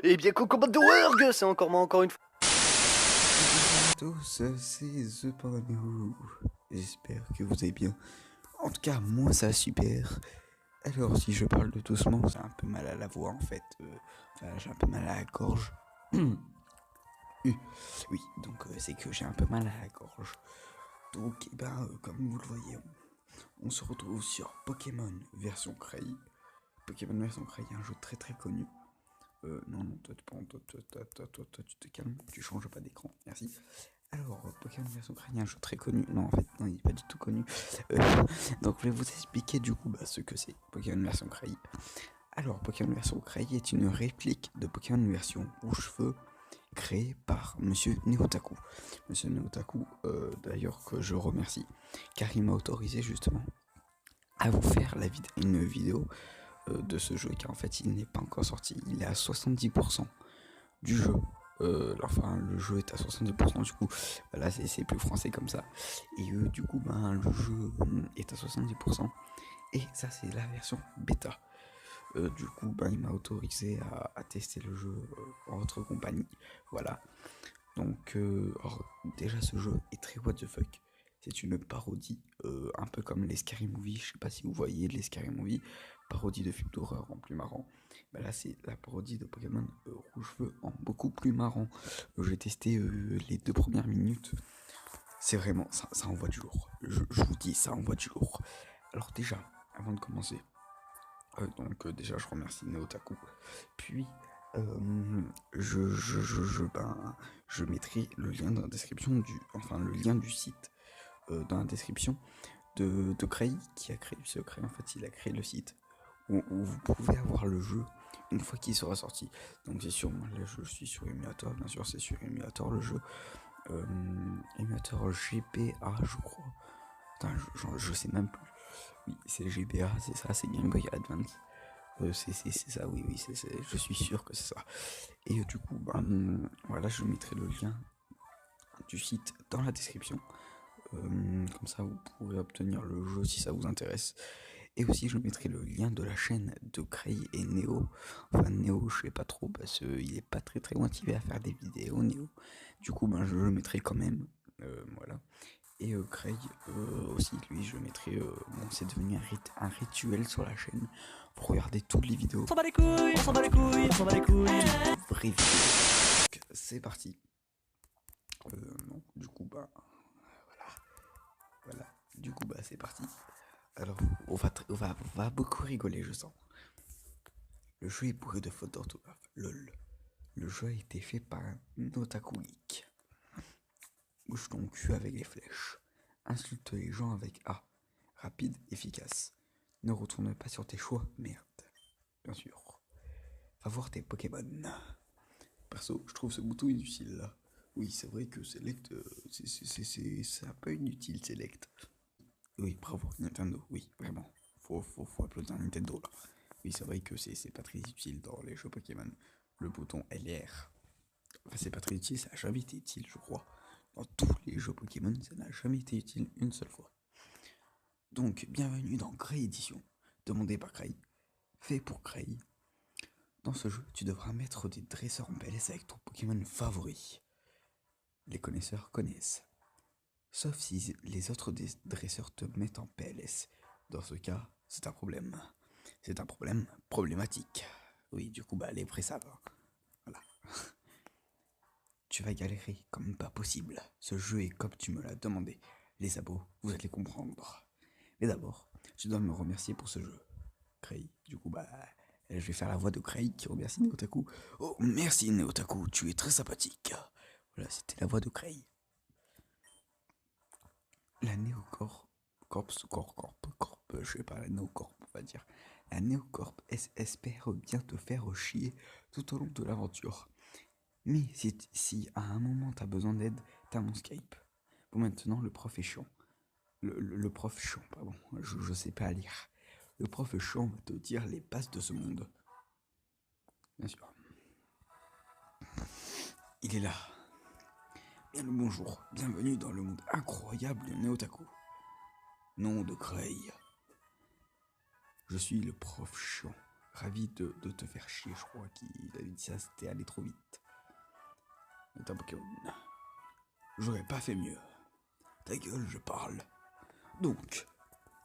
Eh bien, Coco de Worg, c'est encore moi, encore une fois. Bonjour à tous, c'est The Panou. J'espère que vous allez bien. En tout cas, moi ça va super. Alors, si je parle de doucement, j'ai un peu mal à la voix en fait. J'ai un peu mal à la gorge. Oui, donc c'est que j'ai un peu mal à la gorge. Donc, comme vous le voyez, on se retrouve sur Pokémon version Cray. Pokémon version Cray, un jeu très très connu. Non, toi, tu te calmes, tu changes pas d'écran, merci. Alors, Pokémon version Cray, un jeu très connu. Non, en fait, non, il est pas du tout connu. Euh, donc, je vais vous expliquer du coup ce que c'est Pokémon version Cray. Alors, Pokémon version Cray est une réplique de Pokémon version Rouge-Feu créé par Monsieur Neotaku. Monsieur Neotaku, d'ailleurs, que je remercie, car il m'a autorisé justement à vous faire une vidéo de ce jeu, car en fait, il n'est pas encore sorti. Il est à 70% du jeu. Enfin, le jeu est à 70%, du coup, là c'est plus français comme ça. Et du coup, le jeu est à 70%. Et ça, c'est la version bêta. Du coup, il m'a autorisé à tester le jeu en votre compagnie. Voilà. Donc, déjà, ce jeu est très what the fuck. C'est une parodie, un peu comme les Scary Movie. Je sais pas si vous voyez les Scary Movie, parodie de films d'horreur en plus marrant. Là, c'est la parodie de Pokémon Rouge-Feu en beaucoup plus marrant. J'ai testé les 2 premières minutes. C'est vraiment, ça envoie du lourd. Je vous dis, ça envoie du lourd. Alors déjà, avant de commencer, déjà, je remercie Neotaku. Puis, je mettrai le lien dans la description le lien du site dans la description de Cray, qui a créé ce Cray. En fait, il a créé le site où vous pouvez avoir le jeu une fois qu'il sera sorti. Donc, c'est sûr, moi, là, je suis sur émulateur, bien sûr, c'est sur émulateur le jeu. Émulateur GBA, je crois. Putain, je sais même plus. Oui, c'est GBA, c'est ça, c'est Game Boy Advance. C'est ça, oui, je suis sûr que c'est ça. Et du coup, voilà, je mettrai le lien du site dans la description. Comme ça, vous pourrez obtenir le jeu si ça vous intéresse. Et aussi, je mettrai le lien de la chaîne de Cray et Neo. Enfin, Neo, je sais pas trop, parce qu'il est pas très très motivé à faire des vidéos, Neo. Du coup, je le mettrai quand même. Voilà. Et Craig aussi, lui, je mettrai. Bon, c'est devenu un rituel sur la chaîne pour regarder toutes les vidéos. On s'en bat les couilles, on s'en bat les couilles, on s'en bat les couilles. Vraies vidéos. Donc, c'est parti. Non, du coup, voilà. Du coup, c'est parti. Alors, on va beaucoup rigoler, je sens. Le jeu est bourré de fautes d'orthographe. LOL. Le jeu a été fait par un otaku geek. Bouge ton cul avec les flèches. Insulte les gens avec A. Rapide, efficace. Ne retourne pas sur tes choix, merde. Bien sûr. Va voir tes Pokémon. Perso, je trouve ce bouton inutile là. Oui, c'est vrai que Select, c'est un peu inutile, Select. Oui, bravo, Nintendo, oui, vraiment. Faut applaudir Nintendo là. Oui, c'est vrai que c'est pas très utile dans les jeux Pokémon. Le bouton LR. Enfin, c'est pas très utile, ça a jamais été utile, je crois. Dans tous les jeux Pokémon, ça n'a jamais été utile une seule fois. Donc, bienvenue dans Cray Edition, demandé par Cray, fait pour Cray. Dans ce jeu, tu devras mettre des dresseurs en PLS avec ton Pokémon favori. Les connaisseurs connaissent. Sauf si les autres dresseurs te mettent en PLS. Dans ce cas, c'est un problème. C'est un problème problématique. Oui, du coup, les vrais savent. Voilà. Tu vas galérer comme pas possible. Ce jeu est comme tu me l'as demandé. Les abos, vous allez comprendre. Mais d'abord, tu dois me remercier pour ce jeu. Cray, du coup, je vais faire la voix de Cray qui remercie Neotaku. Oh, merci Neotaku, tu es très sympathique. Voilà, c'était la voix de Cray. La Néocorp, je sais pas, la Néocorp, on va dire. La Néocorp espère bien te faire chier tout au long de l'aventure. Mais si à un moment t'as besoin d'aide, t'as mon Skype. Bon, maintenant, le prof est chiant. Le prof chiant, pardon, je sais pas lire. Le prof chiant va te dire les bases de ce monde. Bien sûr. Il est là. Bien le bonjour, bienvenue dans le monde incroyable de Néotaku. Nom de Cray. Je suis le prof chiant. Ravi de te faire chier, je crois qu'il t'avais dit ça, c'était allé trop vite. C'est un Pokémon. J'aurais pas fait mieux. Ta gueule, je parle. Donc,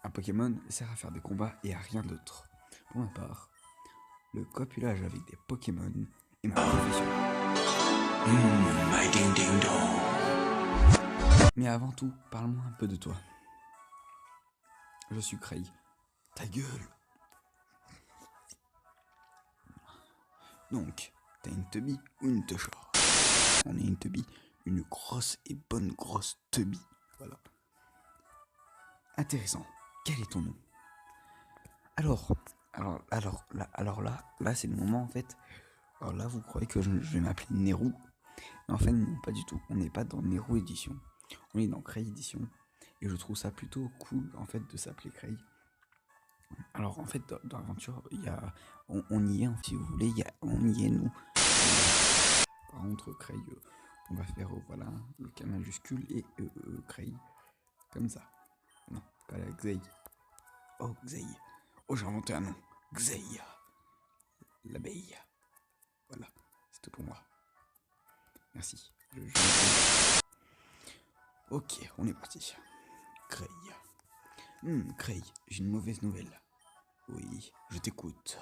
un Pokémon sert à faire des combats et à rien d'autre. Pour ma part, le copulage avec des Pokémon est ma profession. My ding ding dong. Mais avant tout, parle-moi un peu de toi. Je suis Cray. Ta gueule. Donc, t'as une teubie ou une teuchard? On est une teubie, une grosse et bonne grosse teubie. Voilà. Intéressant. Quel est ton nom? Alors là, c'est le moment en fait. Alors là, vous croyez que je vais m'appeler Nero? Mais en fait, non, pas du tout. On n'est pas dans Nero Edition. On est dans Cray Edition. Et je trouve ça plutôt cool en fait de s'appeler Cray. Alors en fait, dans l'aventure, il y a, on y est, si vous voulez, on y est nous. Par contre, Cray, on va faire voilà le K majuscule et Cray comme ça. Non, pas la Xey. Oh Xey. Oh, j'ai inventé un nom. Xey. L'abeille. Voilà, c'est tout pour moi. Merci. Ok, on est parti. Cray. Cray, j'ai une mauvaise nouvelle. Oui, je t'écoute.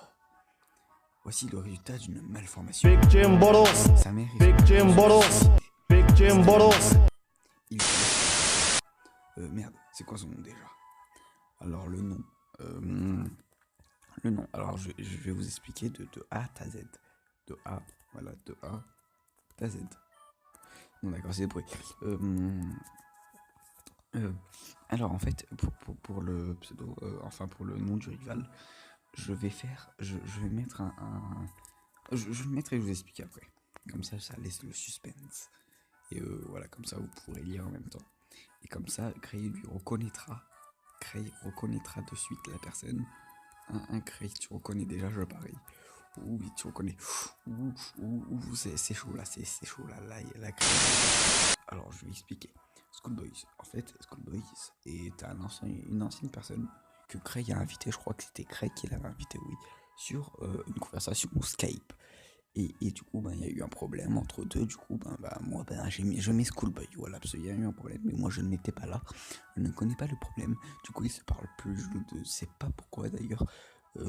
Voici le résultat d'une malformation. Big Jim Bottles. Sa mère est... Big Jim Bottles. Big Jim Bottles. Il... merde, c'est quoi son nom déjà? Alors le nom... le nom, alors je vais vous expliquer de A à Z. De A, voilà, de A à Z. Bon d'accord, c'est bruit. Alors en fait, pour le pseudo, enfin pour le nom du rival, je vais mettre je vais le mettre et je vous explique après. Comme ça laisse le suspense. Et voilà, comme ça vous pourrez lire en même temps. Et comme ça, Cray lui reconnaîtra. Cray reconnaîtra de suite la personne. Un Cray, tu reconnais déjà, je parie. Oui, tu reconnais. C'est chaud là, c'est chaud là, la Cray. Alors je vais expliquer. Schoolboys. En fait, Schoolboys est une ancienne personne que Cray a invité, je crois que c'était Cray qui l'avait invité, oui, sur une conversation Skype. Et du coup, il y a eu un problème entre deux. Du coup, moi, je mets Schoolboy. Voilà, parce qu'il y a eu un problème, mais moi, je n'étais pas là. Je ne connais pas le problème. Du coup, il se parle plus. Je ne sais pas pourquoi d'ailleurs.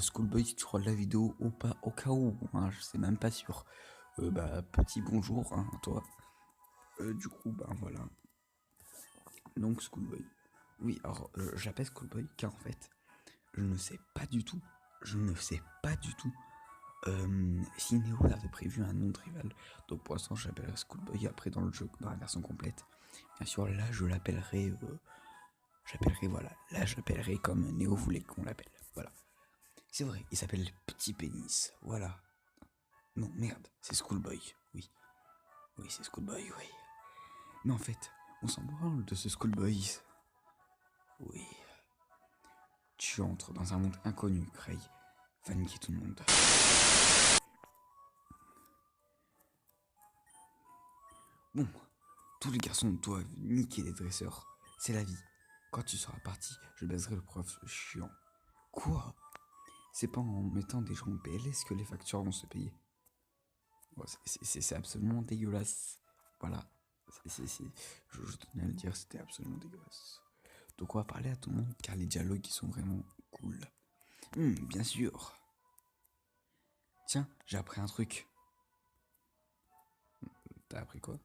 Schoolboy, si tu regardes la vidéo, au cas où, hein, je sais même pas sûr. Petit bonjour, hein, à toi. Du coup, voilà. Donc Schoolboy. Oui, alors j'appelle Schoolboy car en fait, je ne sais pas du tout si Neo avait prévu un nom de rival. Donc pour l'instant, j'appellerai Schoolboy. Après, dans le jeu, dans la version complète, bien sûr, là, je l'appellerai. Voilà. Là, j'appellerai comme Neo voulait qu'on l'appelle. Voilà. C'est vrai, il s'appelle Petit Pénis. Voilà. Non, merde, c'est Schoolboy. Oui. Oui, c'est Schoolboy, oui. Mais en fait, on s'en branle de ce Schoolboy. Oui. Tu entres dans un monde inconnu, Cray. Va niquer tout le monde. Bon, tous les garçons doivent niquer les dresseurs. C'est la vie. Quand tu seras parti, je baiserai le prof chiant. Quoi? C'est pas en mettant des gens en PLS que les factures vont se payer. Bon, c'est absolument dégueulasse. Voilà. Je tenais à le dire, c'était absolument dégueulasse. Donc on va parler à tout le monde car les dialogues ils sont vraiment cool. Bien sûr. Tiens, j'ai appris un truc. T'as appris quoi?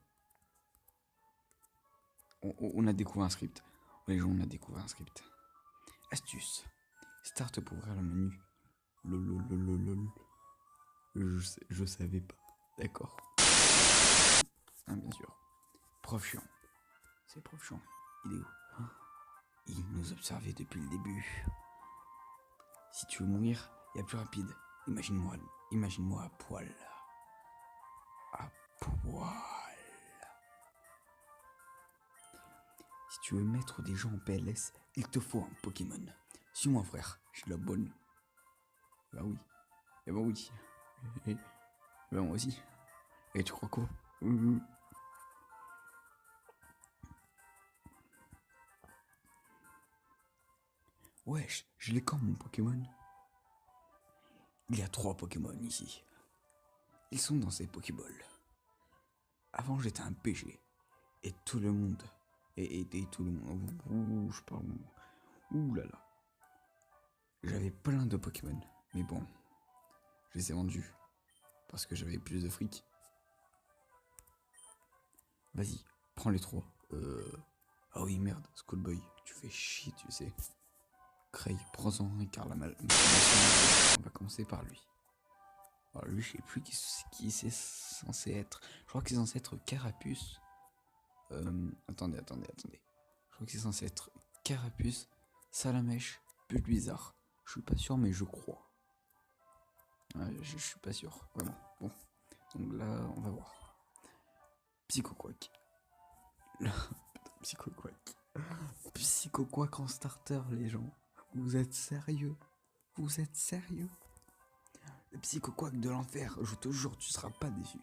On a découvert un script. Les gens, on a découvert un script. Astuce. Start pour ouvrir le menu. Lol. Je savais pas. D'accord. Bien sûr. Prof chiant. C'est prof chiant. Il est où? Il nous observait depuis le début. Si tu veux mourir, il y a plus rapide. Imagine-moi à poil. À poil. Si tu veux mettre des gens en PLS, il te faut un Pokémon. Suis-moi, frère, je suis la bonne. Bah oui. Eh ben oui. Et ben moi aussi. Et tu crois quoi? Wesh, je l'ai quand mon Pokémon? Il y a 3 Pokémon ici. Ils sont dans ces Pokéballs. Avant, j'étais un PG. Et tout le monde. Et tout le monde. Ouh, je parle. Ouh là là. J'avais plein de Pokémon. Mais bon. Je les ai vendus. Parce que j'avais plus de fric. Vas-y, prends les 3. Ah oui, merde, Schoolboy. Tu fais chier, tu sais. Cray, prends-en un car la mal. On va commencer par lui. Alors lui, je sais plus qui c'est censé être. Je crois que c'est censé être Carapuce. Attendez. Je crois que c'est censé être Carapuce, Salamèche, Bulbizarre. Je suis pas sûr, mais je crois. Je suis pas sûr, vraiment. Bon, donc là, on va voir. Psychoquack. Psychoquack. Psychoquack en starter, les gens. Vous êtes sérieux? Vous êtes sérieux? Le Psychoquack de l'enfer, je te jure, tu seras pas déçu.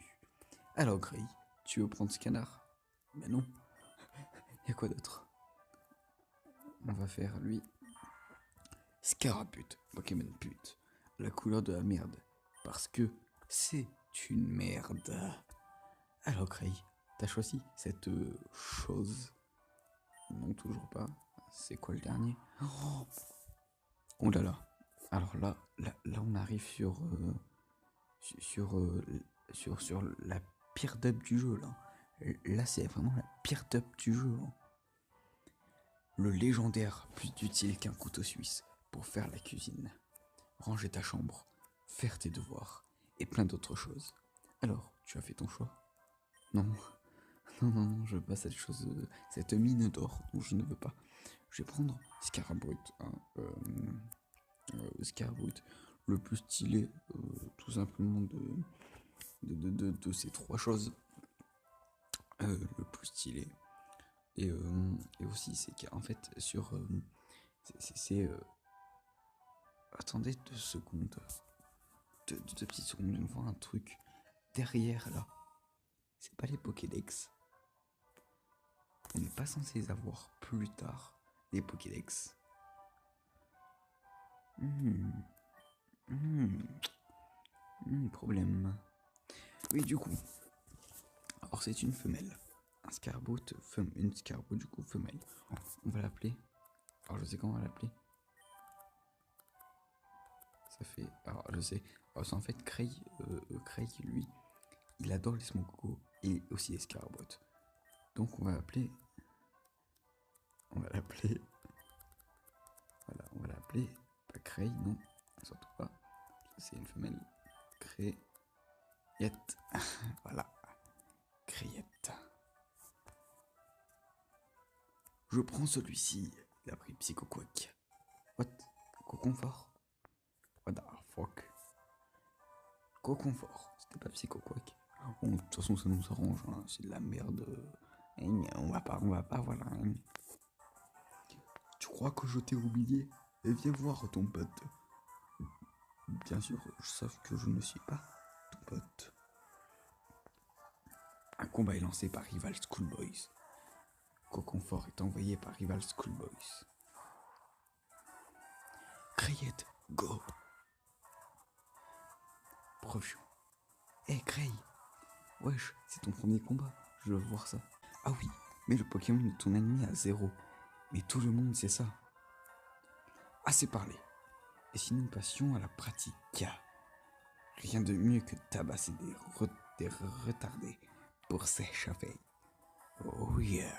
Alors, Gray, tu veux prendre ce canard? Mais non. Y'a quoi d'autre? On va faire lui. Scarabute, Pokémon pute. La couleur de la merde. Parce que c'est une merde. Alors, Gray, t'as choisi cette chose? Non, toujours pas. C'est quoi le dernier? Oh là là. Alors là, on arrive sur la pire dub du jeu là. Là, c'est vraiment la pire dub du jeu. Hein. Le légendaire, plus utile qu'un couteau suisse pour faire la cuisine, ranger ta chambre, faire tes devoirs et plein d'autres choses. Alors, tu as fait ton choix? Non, je veux pas cette chose, cette mine d'or dont je ne veux pas. Je vais prendre Scarabute, Scarabute, le plus stylé, tout simplement de ces 3 choses. Le plus stylé. Et aussi, c'est qu'en fait, sur. Attendez 2 secondes. 2 petites secondes, on voit un truc derrière là. C'est pas les Pokédex. On n'est pas censé les avoir plus tard, les Pokédex. Problème. Oui, du coup. Alors, c'est une femelle. Un Scarabute, une Scarabute, du coup, femelle. On va l'appeler. Alors, je sais comment on va l'appeler. Ça fait. Alors, je sais. Alors, c'est en fait Cray, lui, il adore les Smokoko et aussi les Scarabutes. Donc, on va l'appeler. Voilà, on va l'appeler. Pas Cray, non. Surtout pas. C'est une femelle. Crayette. Voilà. Crayette. Je prends celui-ci. Il a pris Psychoquack. What? Coconfort? What the fuck? Coconfort. C'était pas Psychoquack. Bon, de toute façon, ça nous arrange. Hein. C'est de la merde. On va pas, voilà. Tu crois que je t'ai oublié? Et viens voir ton pote. Bien sûr, sauf que je ne suis pas ton pote. Un combat est lancé par Rival Schoolboys. Coconfort est envoyé par Rival Schoolboys. Crayette, go! Prochain. Hey Cray! Wesh, c'est ton premier combat, je veux voir ça. Ah oui, mais le Pokémon de ton ennemi à 0. Mais tout le monde sait ça. Assez parlé. Et si nous passions à la pratique? Rien de mieux que de tabasser des retardés pour s'échapper. Oh yeah.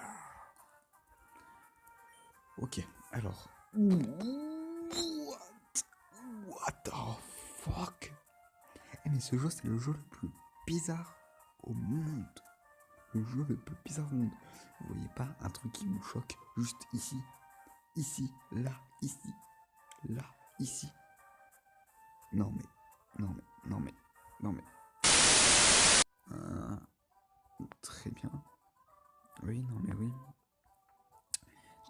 Ok, alors. What the fuck? Mais ce jeu, c'est le jeu le plus bizarre au monde. Le jeu le plus bizarre au monde. Vous voyez pas un truc qui vous choque juste ici, là, ici. Non mais. Très bien. Oui.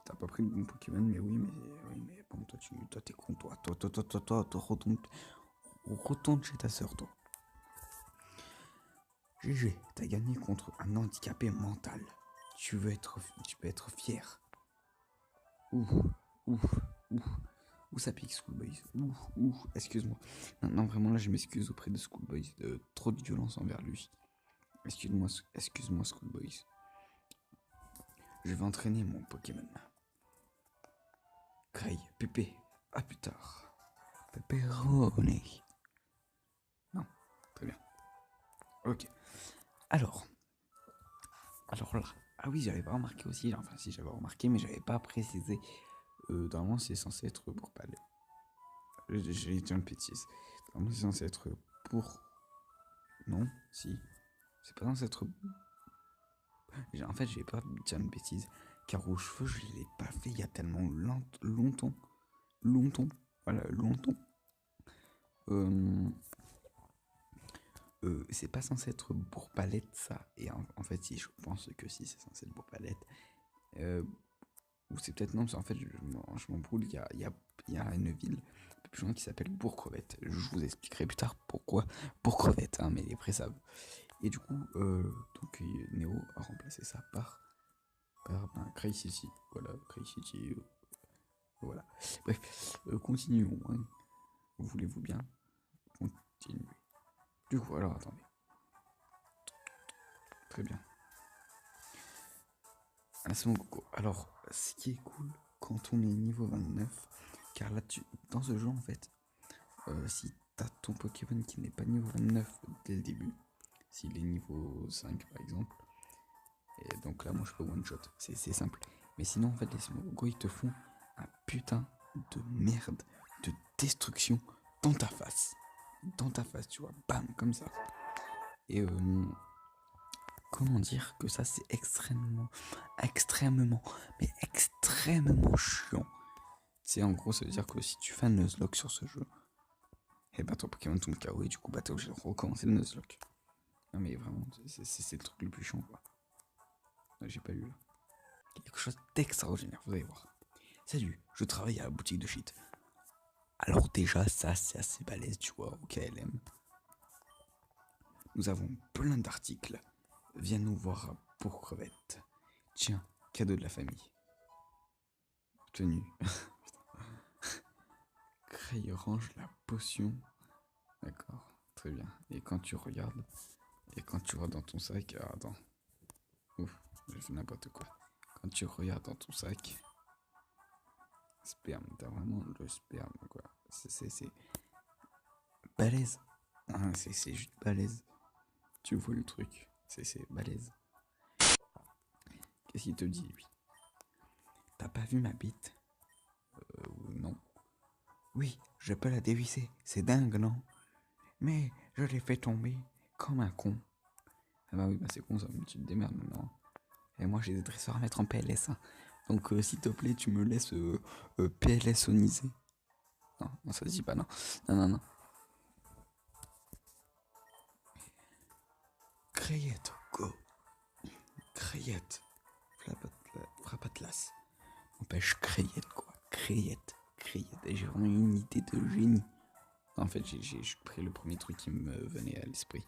T'as pas pris le bon Pokémon, mais oui, mais bon, toi t'es con, toi, retourne chez ta sœur, toi. GG, t'as gagné contre un handicapé mental. Tu peux être fier. Ouf. Ouh, ça pique, Schoolboys. Ouh, excuse-moi. Non, vraiment, là, je m'excuse auprès de Schoolboys. Trop de violence envers lui. Excuse-moi, Schoolboys. Je vais entraîner mon Pokémon. Cray, Pépé, à plus tard. Pepperoni. Non, très bien. Ok. Alors là. Ah oui, j'avais pas remarqué aussi. Enfin, si, j'avais remarqué, mais j'avais pas précisé. Normalement, c'est censé être pour palais. J'ai dit une bêtise. Normalement, c'est censé être pour. Non, si. C'est pas censé être. En fait, j'ai pas dit une bêtise. Car aux cheveux, je l'ai pas fait il y a tellement longtemps. Voilà, longtemps. C'est pas censé être pour palette, ça. Et en fait, si, je pense que si, c'est censé être pour palette. Ou c'est peut-être non, parce qu'en fait, je m'embrouille. Il y a une ville un peu plus loin qui s'appelle Bourg-Crevette. Je vous expliquerai plus tard pourquoi Bourg-Crevette, hein, mais les vrais savent. Et du coup, donc Néo a remplacé ça par Cray City. Voilà, Cray City. Voilà. Bref, continuons. Hein. Voulez-vous bien continuer? Du coup, alors attendez. Très bien. Ah, c'est mon coco. Alors, ce qui est cool quand on est niveau 29, car là, dans ce jeu, en fait, si t'as ton Pokémon qui n'est pas niveau 29 dès le début, s'il est niveau 5 par exemple, et donc là, moi, je peux one-shot. C'est simple. Mais sinon, en fait, les Smogo, ils te font un putain de merde, de destruction dans ta face. Dans ta face, tu vois. Bam, comme ça. Et comment dire que ça, c'est extrêmement chiant. C'est en gros, ça veut dire que si tu fais un Nuzlocke sur ce jeu, et bah ton Pokémon tombe KO et du coup, bah t'es obligé de recommencer le Nuzlocke. Non mais vraiment, c'est le truc le plus chiant, quoi. J'ai pas lu là. Quelque chose d'extraordinaire, vous allez voir. Salut, je travaille à la boutique de shit. Alors déjà, ça, c'est assez balèze, tu vois, au KLM. Nous avons plein d'articles. Viens nous voir pour crevette. Tiens, cadeau de la famille. Tenue. Cray range la potion. D'accord, très bien. Et quand tu regardes, dans ton sac, attends. Ouf, j'ai fait n'importe quoi. Quand tu regardes dans ton sac, sperme, t'as vraiment le sperme, quoi. C'est balèze. Ah, c'est juste balèze. Tu vois le truc, c'est balèze. Qu'est-ce qu'il te dit, lui? T'as pas vu ma bite? Non. Oui, je peux la dévisser, c'est dingue, non? Mais je l'ai fait tomber comme un con. Ah bah oui, bah c'est con ça, mais tu te démerdes maintenant. Et moi j'ai des dresseurs à mettre en PLS. Hein. Donc s'il te plaît, tu me laisses PLS-oniser. Non, ça se dit pas, non. Non. Crayette, go. Crayette. Frapatlas. N'empêche, Crayette, quoi. Crayette. Et j'ai vraiment une idée de génie. En fait, j'ai pris le premier truc qui me venait à l'esprit.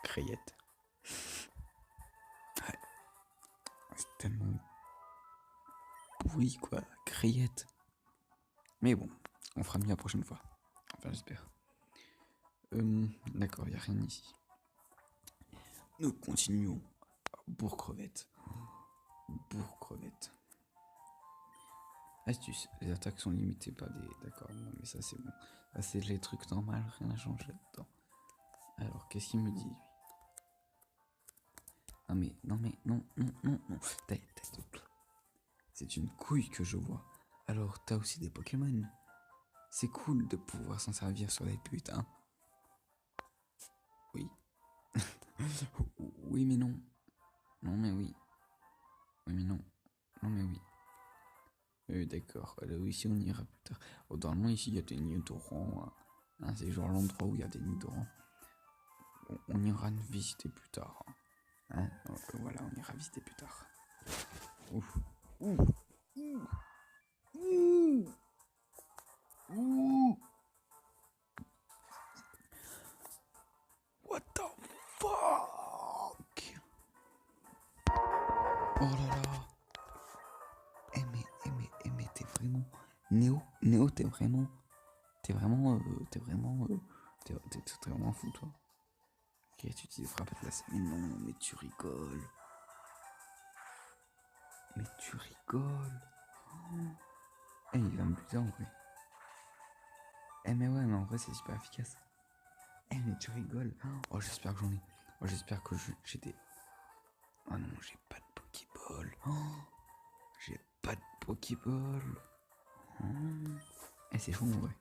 Crayette. Ouais. C'est tellement pourri, quoi. Crayette. Mais bon, on fera mieux la prochaine fois. Enfin, j'espère. D'accord, il n'y a rien ici. Nous continuons. Bourg-Crevette. Astuce, les attaques sont limitées par des... D'accord, non mais ça c'est bon. Ça c'est les trucs normaux, rien à changer là-dedans. Alors, qu'est-ce qu'il me dit lui? Non. C'est une couille que je vois. Alors, t'as aussi des Pokémon. C'est cool de pouvoir s'en servir sur les putes, hein. Oui. Oui mais non. Non mais oui. Oui mais non. Non mais oui. D'accord, alors ici on ira plus tard. Oh, normalement ici il y a des Nidorans. Hein, c'est genre l'endroit où il y a des Nidorans. On ira visiter plus tard. Hein, donc, voilà, on ira visiter plus tard. Ouf. What the fuck? Oh là là. Mais t'es vraiment... Néo, Néo, t'es vraiment fou, toi. Ok, tu utilises frappe atlas. Mais non, mais tu rigoles. Mais tu rigoles. Eh, il va me buter en vrai. Eh, mais ouais, mais en vrai, c'est super efficace. Eh, mais tu rigoles. Oh, j'espère que j'en ai. Oh, j'espère que j'ai des. Oh non, j'ai pas de Pokéball. Oh, j'ai pas de Pokéball. Oh. Eh, c'est chaud en vrai.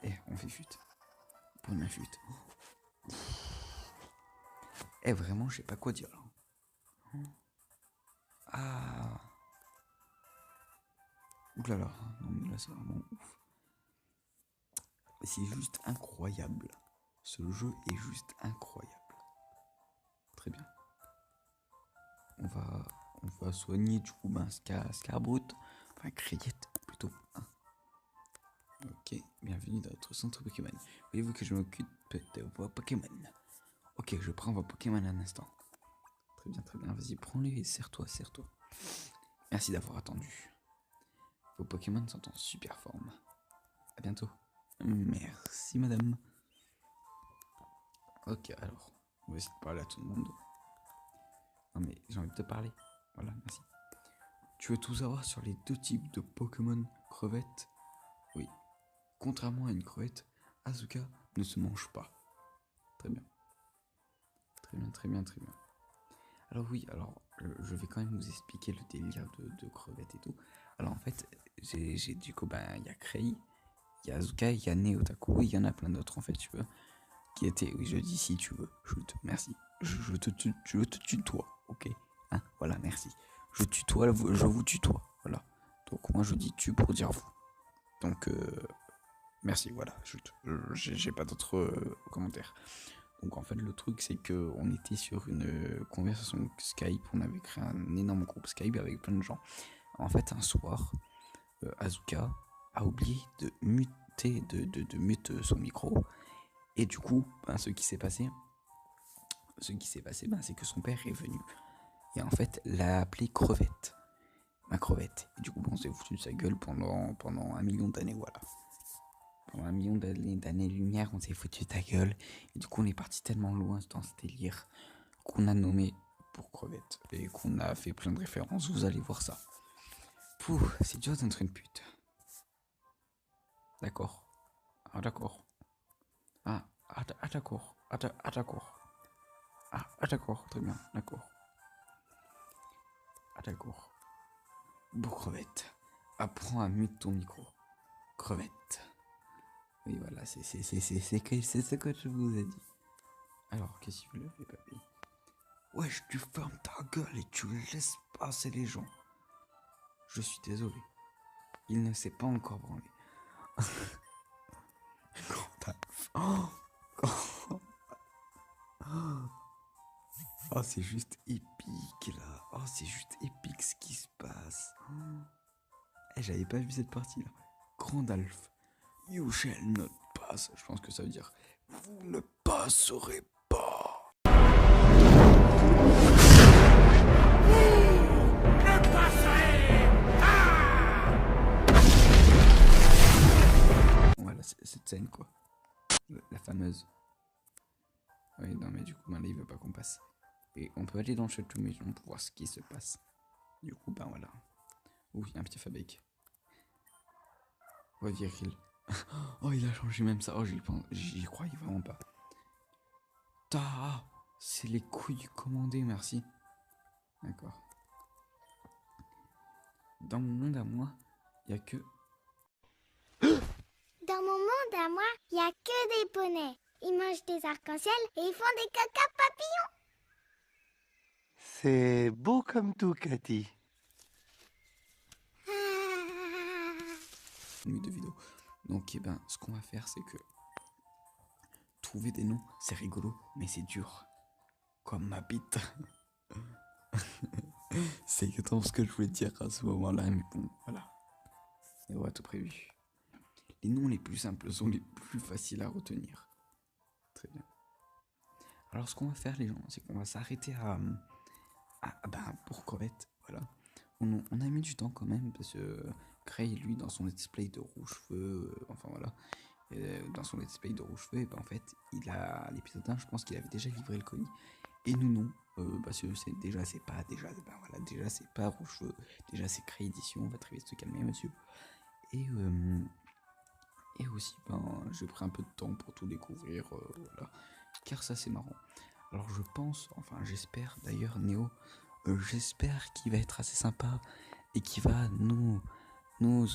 Eh, on fait chute. Première chute. Eh, vraiment, je sais pas quoi dire là. Ah. Oulala, non mais là c'est vraiment ouf. C'est juste incroyable. Ce jeu est juste incroyable. Très bien. On va soigner du coup Scarbrut. Enfin Crayette plutôt. Hein. Ok, bienvenue dans notre centre Pokémon. Voyez-vous que je m'occupe de vos Pokémon. Ok, je prends vos Pokémon un instant. Très bien, vas-y, prends-les et serre-toi. Merci d'avoir attendu. Vos Pokémon sont en super forme. À bientôt. Merci madame. Ok, alors, on va essayer de parler à tout le monde. Non mais j'ai envie de te parler. Voilà, merci. Tu veux tout savoir sur les deux types de Pokémon crevettes? Oui. Contrairement à une crevette, Asuka ne se mange pas. Très bien. Alors oui, je vais quand même vous expliquer le délire de crevettes et tout. Alors en fait, j'ai du coup, il y a Krei, il y a Asuka, il y a Neotaku, il y en a plein d'autres en fait, tu veux. Qui était, oui je dis si tu veux, merci. Je te tutoie, ok, hein, voilà, merci. Je vous tutoie, voilà. Donc moi je dis tu pour dire vous. Donc merci, voilà, j'ai pas d'autres commentaires. Donc en fait le truc c'est que on était sur une conversation Skype, on avait créé un énorme groupe Skype avec plein de gens. En fait un soir, Asuka a oublié de muter, de mute son micro. Et du coup, ce qui s'est passé, c'est que son père est venu. Et en fait, l'a appelé crevette. Ma crevette. Et du coup, on s'est foutu de sa gueule pendant 1 million d'années, voilà. Pendant 1 million d'années-lumière, on s'est foutu de ta gueule. Et du coup, on est parti tellement loin dans ce délire qu'on a nommé pour crevette. Et qu'on a fait plein de références, vous allez voir ça. Pouh, c'est dur d'être une pute. D'accord. Ah, d'accord. D'accord. D'accord. D'accord, très bien, d'accord. D'accord. Bon, crevette. Apprends à mute ton micro. Crevette. Oui, voilà, c'est ce que je vous ai dit. Alors, qu'est-ce que vous l'avez, papy? Wesh, tu fermes ta gueule et tu laisses passer les gens. Je suis désolé. Il ne s'est pas encore branlé. Oh, c'est juste épique là. Oh, c'est juste épique ce qui se passe. J'avais pas vu cette partie là. Grandalf. You shall not pass. Je pense que ça veut dire vous ne passerez pas. Voilà, cette scène quoi. La fameuse. Oui, non, mais du coup, là, il veut pas qu'on passe. Et on peut aller dans le château maison pour voir ce qui se passe. Du coup, voilà. Ouh, il y a un petit Fabec. Ouais, viril. Oh, il a changé même ça. Oh, j'y croyais vraiment pas. Ta, c'est les couilles commandées, merci. D'accord. Dans mon monde à moi, il y a que... Dans mon monde à moi, il n'y a que des poneys. Ils mangent des arcs-en-ciel et ils font des caca papillons. C'est beau comme tout, Cathy. Nuit de vidéo. Donc, ce qu'on va faire, c'est que... Trouver des noms, c'est rigolo, mais c'est dur. Comme ma bite. C'est exactement ce que je voulais dire à ce moment-là, mais bon, voilà. Et voilà, tout prévu. Les noms les plus simples sont les plus faciles à retenir. Très bien. Alors, ce qu'on va faire, les gens, c'est qu'on va s'arrêter pour crevette, voilà. On a mis du temps quand même, parce que Cray, lui, dans son let's play de rouge-feu, enfin voilà, dans son let's play de rouge-feu, en fait, il a l'épisode 1, je pense qu'il avait déjà livré le colis. Et nous, non. Parce que c'est pas rouge-feu, déjà c'est Cray édition, on va très vite se calmer, monsieur. Et aussi, j'ai pris un peu de temps pour tout découvrir, voilà, car ça c'est marrant. Alors je pense, enfin j'espère d'ailleurs, Néo, j'espère qu'il va être assez sympa et qu'il va nous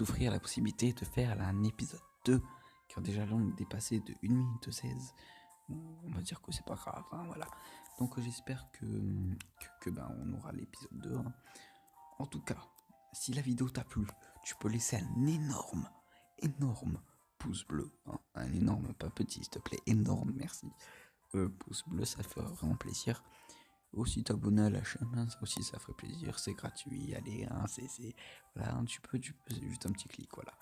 offrir la possibilité de faire un épisode 2, car déjà là on est dépassé de 1 minute 16. On va dire que c'est pas grave, hein, voilà. Donc j'espère que on aura l'épisode 2. Hein. En tout cas, si la vidéo t'a plu, tu peux laisser un énorme pouce bleu, hein, un énorme, pas petit s'il te plaît, énorme, merci. Pouce bleu, ça fait vraiment plaisir. Aussi t'abonner à la chaîne, hein, ça aussi ça ferait plaisir, c'est gratuit, allez, hein, voilà, hein, tu peux, c'est juste un petit clic, voilà.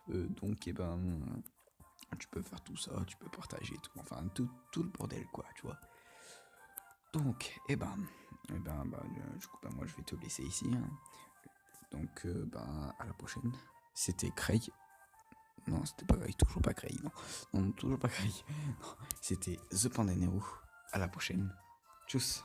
Donc tu peux faire tout ça, tu peux partager tout, enfin tout le bordel quoi, tu vois. Donc, du coup, moi je vais te laisser ici. Hein. Donc, à la prochaine. C'était Cray. Non, c'était pas Cray, toujours pas Cray, non, toujours pas Cray. Non, c'était The Panda Nero. À la prochaine. Tchuss.